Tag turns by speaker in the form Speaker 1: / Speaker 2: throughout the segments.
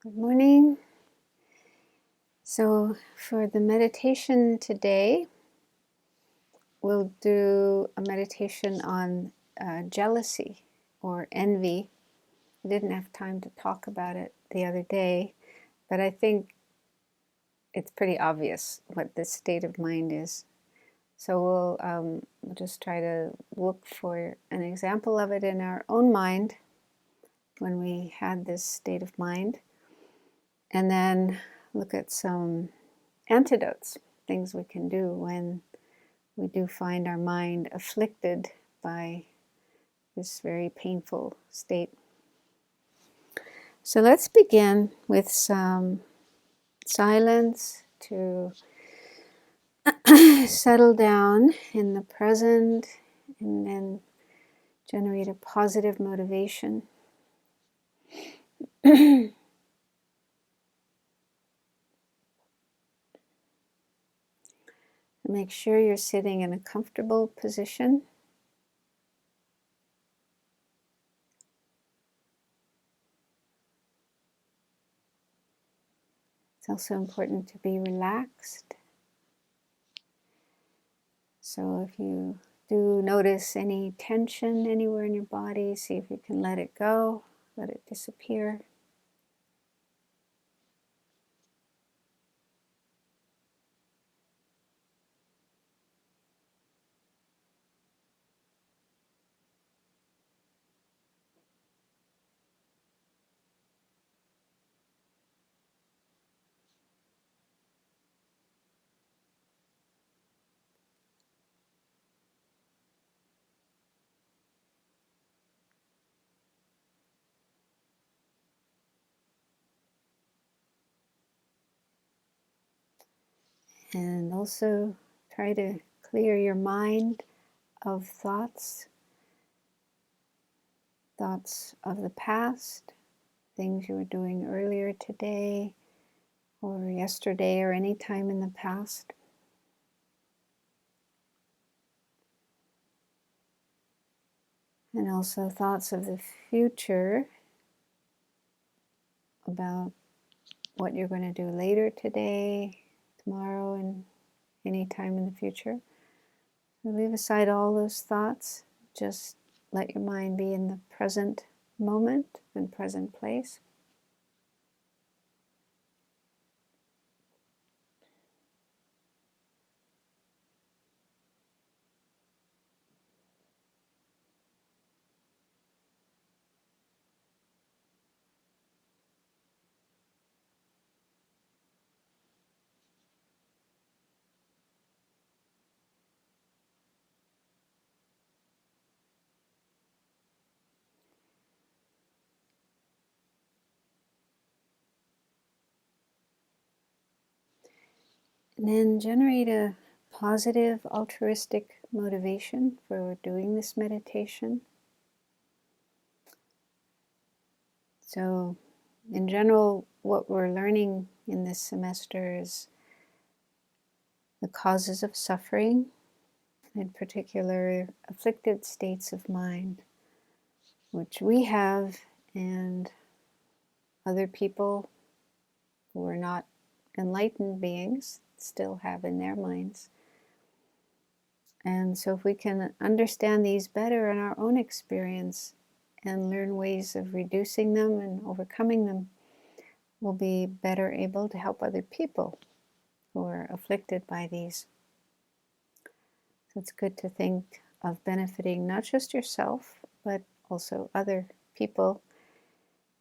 Speaker 1: Good morning. So for the meditation today, we'll do a meditation on jealousy or envy. I didn't have time to talk about it the other day, but I think it's pretty obvious what this state of mind is. So we'll just try to look for an example of it in our own mind when we had this state of mind, and then look at some antidotes, things we can do when we do find our mind afflicted by this very painful state. So let's begin with some silence to settle down in the present and then generate a positive motivation. Make sure you're sitting in a comfortable position. It's also important to be relaxed. So if you do notice any tension anywhere in your body, see if you can let it go, let it disappear. And also try to clear your mind of thoughts of the past, things you were doing earlier today or yesterday or any time in the past. And also thoughts of the future about what you're going to do later today, tomorrow, and any time in the future. So leave aside all those thoughts. Just let your mind be in the present moment and present place. And then generate a positive altruistic motivation for doing this meditation. So in general, what we're learning in this semester is the causes of suffering, in particular afflicted states of mind, which we have and other people who are not enlightened beings still have in their minds. And so if we can understand these better in our own experience and learn ways of reducing them and overcoming them, we'll be better able to help other people who are afflicted by these. So it's good to think of benefiting not just yourself, but also other people,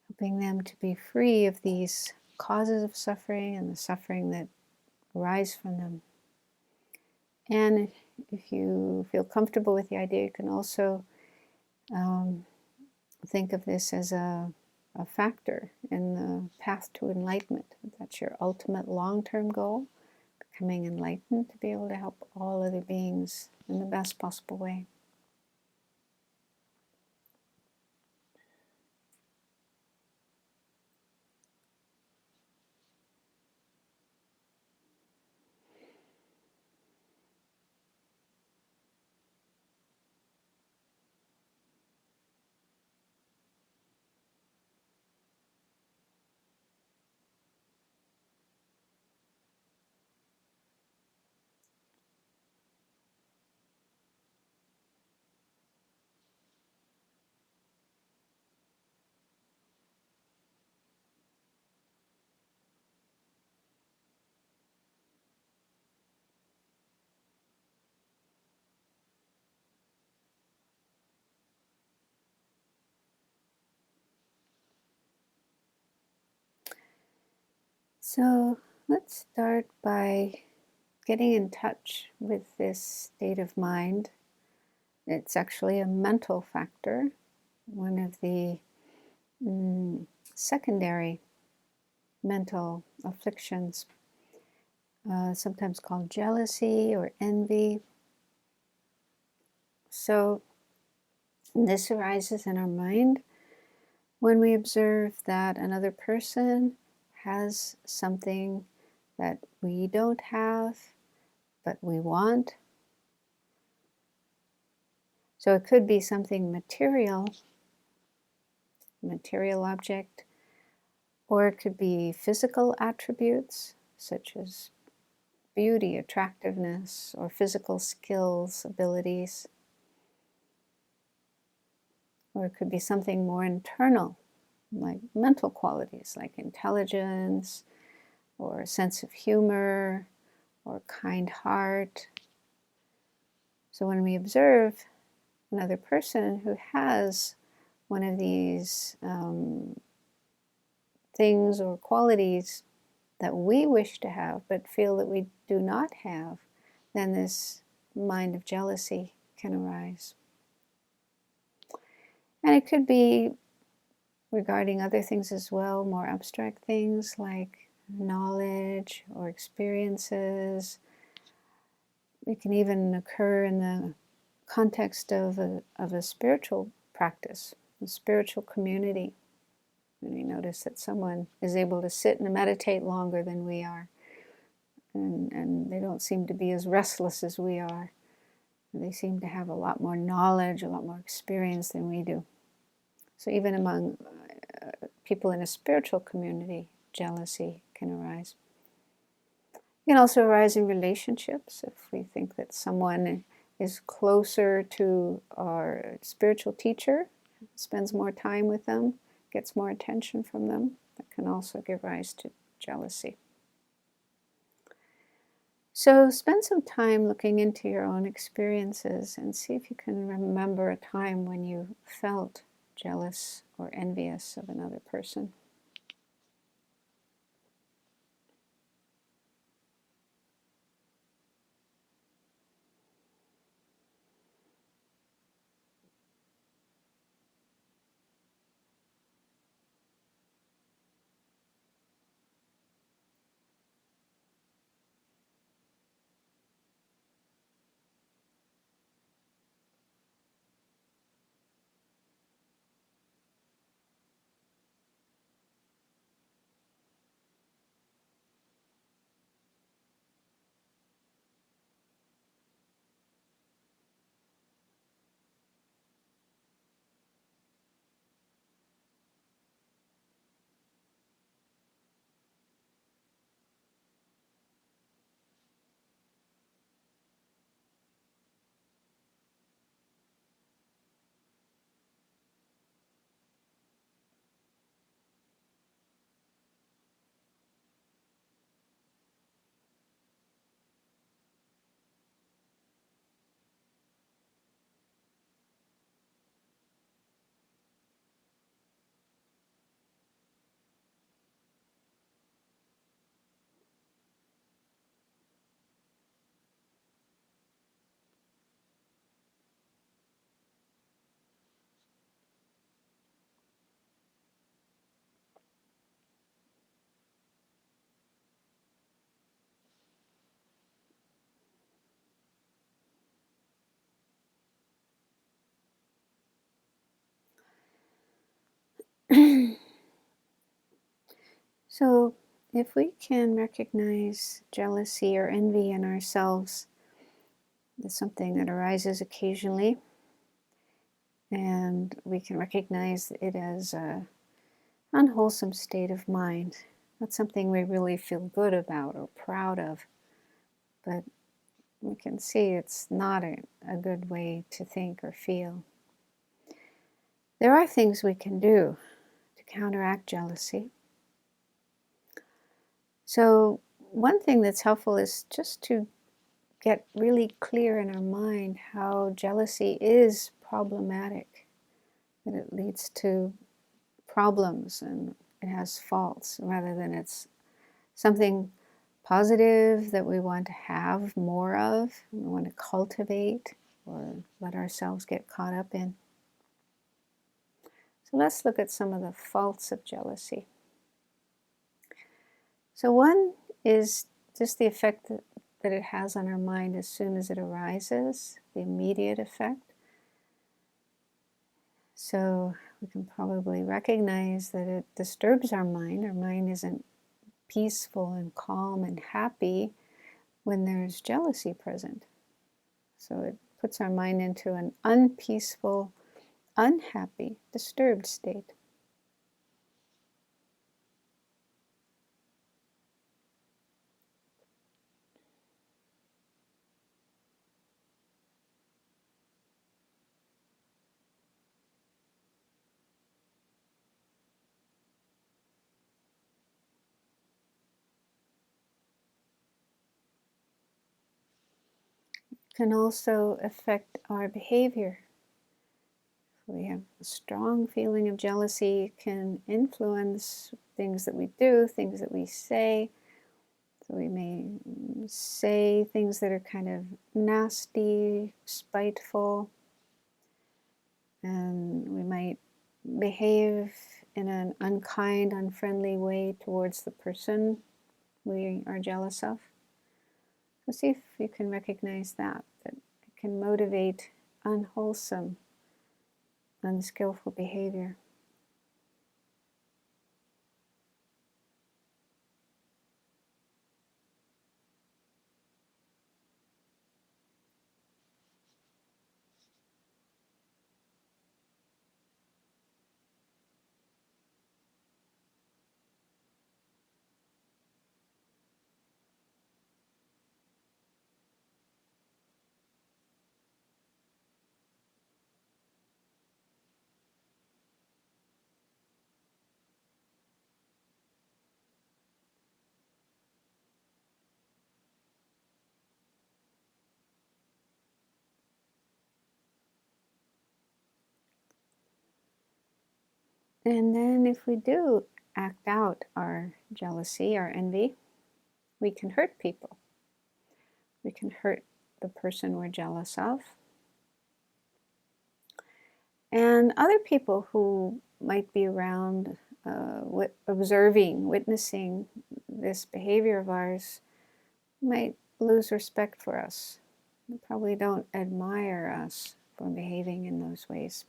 Speaker 1: helping them to be free of these causes of suffering and the suffering that arise from them. And if you feel comfortable with the idea, you can also think of this as a factor in the path to enlightenment. That's your ultimate long-term goal, becoming enlightened, to be able to help all other beings in the best possible way. So let's start by getting in touch with this state of mind. It's actually a mental factor, one of the secondary mental afflictions, sometimes called jealousy or envy. So this arises in our mind when we observe that another person has something that we don't have, but we want. So it could be something material object, or it could be physical attributes such as beauty, attractiveness, or physical skills, abilities. Or it could be something more internal, like mental qualities, like intelligence, or a sense of humor, or kind heart. So when we observe another person who has one of these things or qualities that we wish to have but feel that we do not have, then this mind of jealousy can arise. And it could be regarding other things as well, more abstract things like knowledge or experiences. It can even occur in the context of a spiritual practice, a spiritual community. And we notice that someone is able to sit and meditate longer than we are, and they don't seem to be as restless as we are. They seem to have a lot more knowledge, a lot more experience than we do. So even among people in a spiritual community, jealousy can arise. It can also arise in relationships. If we think that someone is closer to our spiritual teacher, spends more time with them, gets more attention from them, that can also give rise to jealousy. So spend some time looking into your own experiences and see if you can remember a time when you felt jealous or envious of another person. So if we can recognize jealousy or envy in ourselves, it's something that arises occasionally, and we can recognize it as an unwholesome state of mind, not something we really feel good about or proud of, but we can see it's not a good way to think or feel. There are things we can do to counteract jealousy. So one thing that's helpful is just to get really clear in our mind how jealousy is problematic, that it leads to problems and it has faults rather than its something positive that we want to have more of, we want to cultivate or let ourselves get caught up in. So let's look at some of the faults of jealousy. So one is just the effect that it has on our mind as soon as it arises, the immediate effect. So we can probably recognize that it disturbs our mind. Our mind isn't peaceful and calm and happy when there's jealousy present. So it puts our mind into an unpeaceful, unhappy, disturbed state. Can also affect our behavior. If we have a strong feeling of jealousy, it can influence things that we do, things that we say. So we may say things that are kind of nasty, spiteful, and we might behave in an unkind, unfriendly way towards the person we are jealous of. So see if you can recognize that it can motivate unwholesome, unskillful behavior. And then if we do act out our jealousy, our envy, we can hurt people. We can hurt the person we're jealous of. And other people who might be around observing, witnessing this behavior of ours might lose respect for us. They probably don't admire us for behaving in those ways.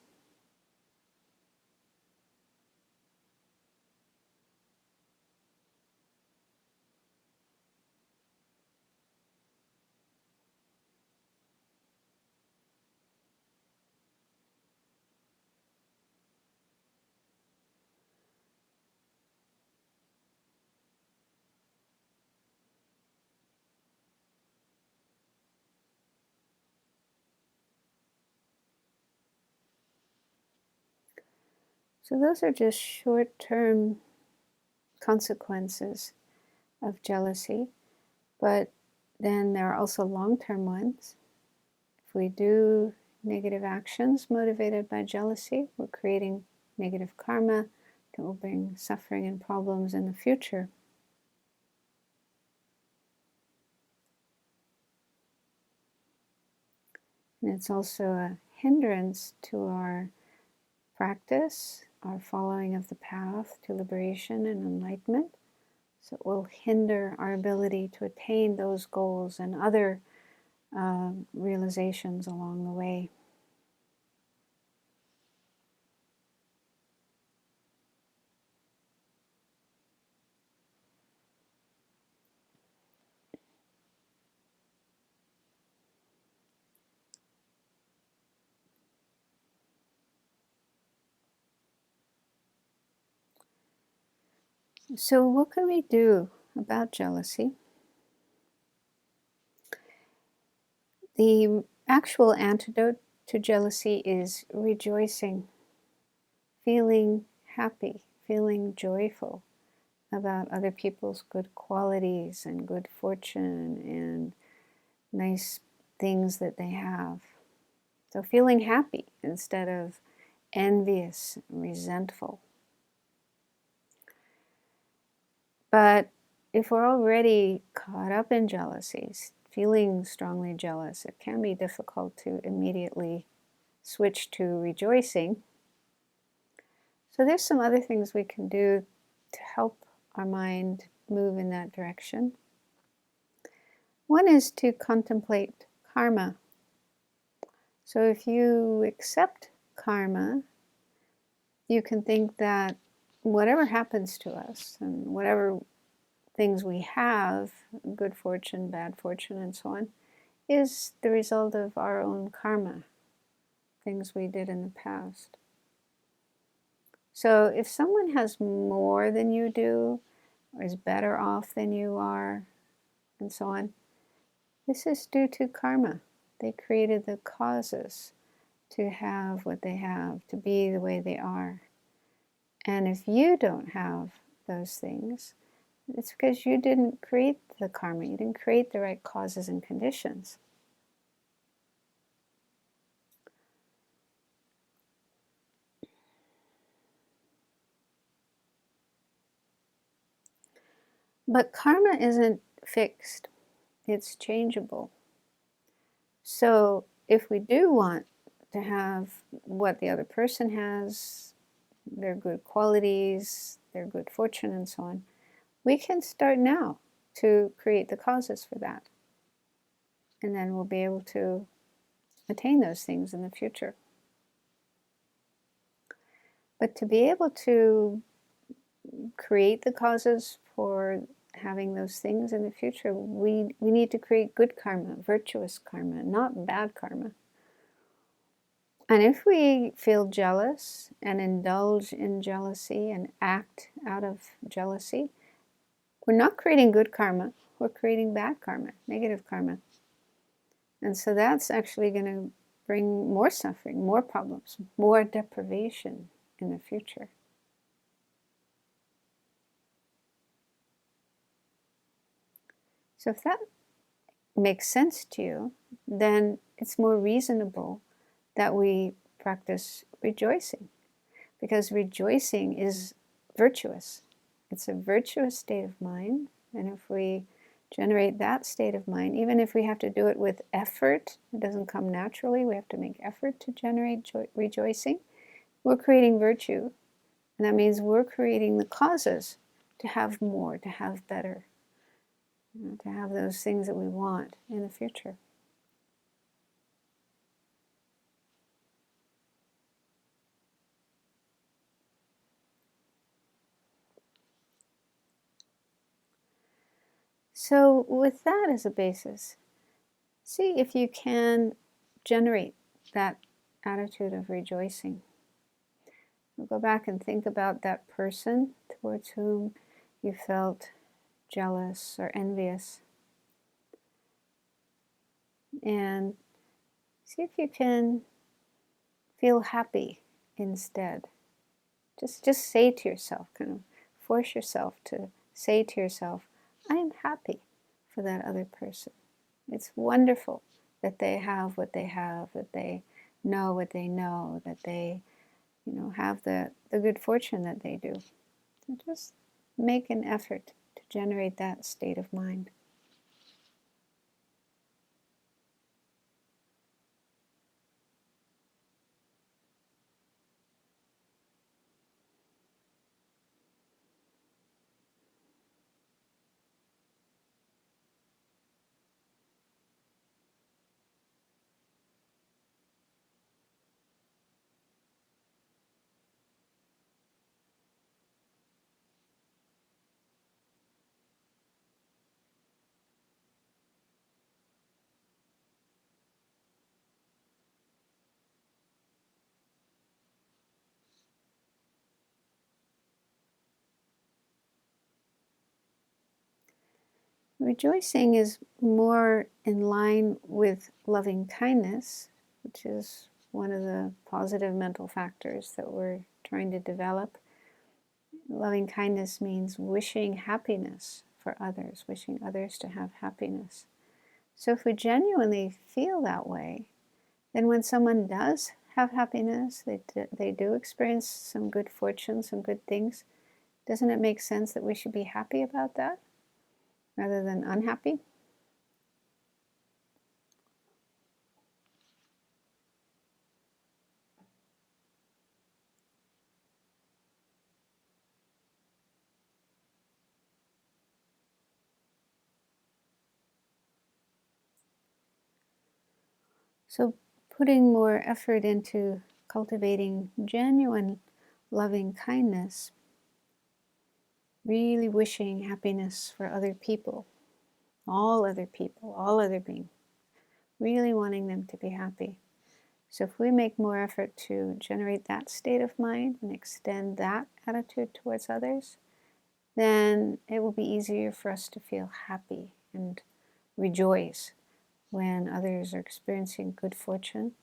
Speaker 1: So those are just short-term consequences of jealousy, but then there are also long-term ones. If we do negative actions motivated by jealousy, we're creating negative karma that will bring suffering and problems in the future. And it's also a hindrance to our practice, our following of the path to liberation and enlightenment. So it will hinder our ability to attain those goals and other realizations along the way. So what can we do about jealousy? The actual antidote to jealousy is rejoicing, feeling happy, feeling joyful about other people's good qualities and good fortune and nice things that they have. So feeling happy instead of envious, resentful. But if we're already caught up in jealousies, feeling strongly jealous, it can be difficult to immediately switch to rejoicing. So there's some other things we can do to help our mind move in that direction. One is to contemplate karma. So if you accept karma, you can think that whatever happens to us and whatever things we have, good fortune, bad fortune, and so on, is the result of our own karma, things we did in the past. So if someone has more than you do, or is better off than you are, and so on, this is due to karma. They created the causes to have what they have, to be the way they are. And if you don't have those things, it's because you didn't create the karma, you didn't create the right causes and conditions. But karma isn't fixed, it's changeable. So if we do want to have what the other person has, their good qualities, their good fortune, and so on, we can start now to create the causes for that. And then we'll be able to attain those things in the future. But to be able to create the causes for having those things in the future, we need to create good karma, virtuous karma, not bad karma. And if we feel jealous and indulge in jealousy and act out of jealousy, we're not creating good karma, we're creating bad karma, negative karma. And so that's actually going to bring more suffering, more problems, more deprivation in the future. So if that makes sense to you, then it's more reasonable that we practice rejoicing, because rejoicing is virtuous. It's a virtuous state of mind, and if we generate that state of mind, even if we have to do it with effort, it doesn't come naturally, we have to make effort to generate rejoicing, we're creating virtue, and that means we're creating the causes to have more, to have better, to have those things that we want in the future. So with that as a basis, see if you can generate that attitude of rejoicing. We'll go back and think about that person towards whom you felt jealous or envious. And see if you can feel happy instead. Just say to yourself, kind of force yourself to say to yourself, I am happy for that other person. It's wonderful that they have what they have, that they know what they know, that they, have the good fortune that they do. So just make an effort to generate that state of mind. Rejoicing is more in line with loving kindness, which is one of the positive mental factors that we're trying to develop. Loving kindness means wishing happiness for others, wishing others to have happiness. So if we genuinely feel that way, then when someone does have happiness, they do experience some good fortune, some good things, doesn't it make sense that we should be happy about that? rather than unhappy. So putting more effort into cultivating genuine loving kindness, really wishing happiness for other people, all other beings, really wanting them to be happy. So if we make more effort to generate that state of mind and extend that attitude towards others, then it will be easier for us to feel happy and rejoice when others are experiencing good fortune,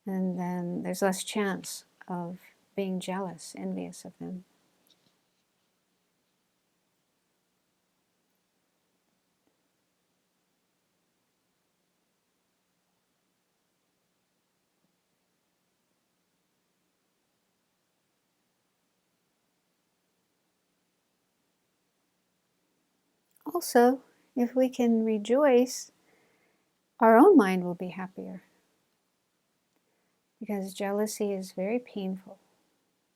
Speaker 1: and then there's less chance of being jealous, envious of them. Also, if we can rejoice, our own mind will be happier, because jealousy is very painful.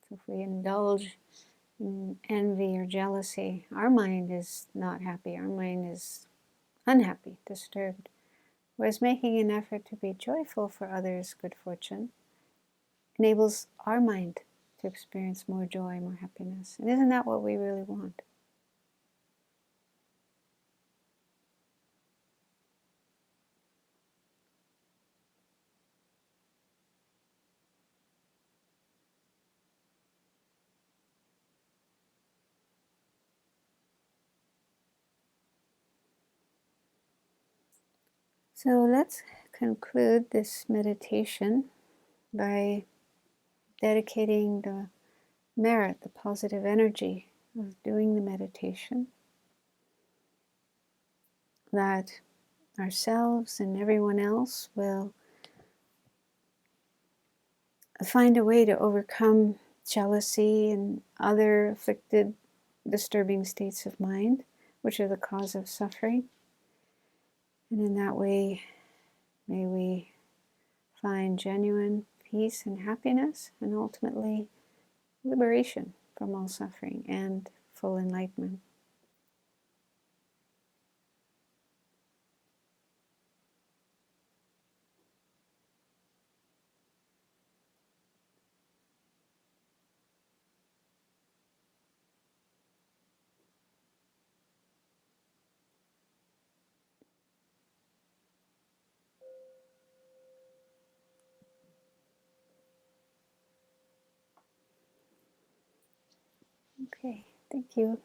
Speaker 1: So if we indulge in envy or jealousy, our mind is not happy, our mind is unhappy, disturbed. Whereas making an effort to be joyful for others' good fortune enables our mind to experience more joy, more happiness. And isn't that what we really want? So let's conclude this meditation by dedicating the merit, the positive energy of doing the meditation, that ourselves and everyone else will find a way to overcome jealousy and other afflicted, disturbing states of mind, which are the cause of suffering. And in that way, may we find genuine peace and happiness, and ultimately liberation from all suffering and full enlightenment. Okay, thank you.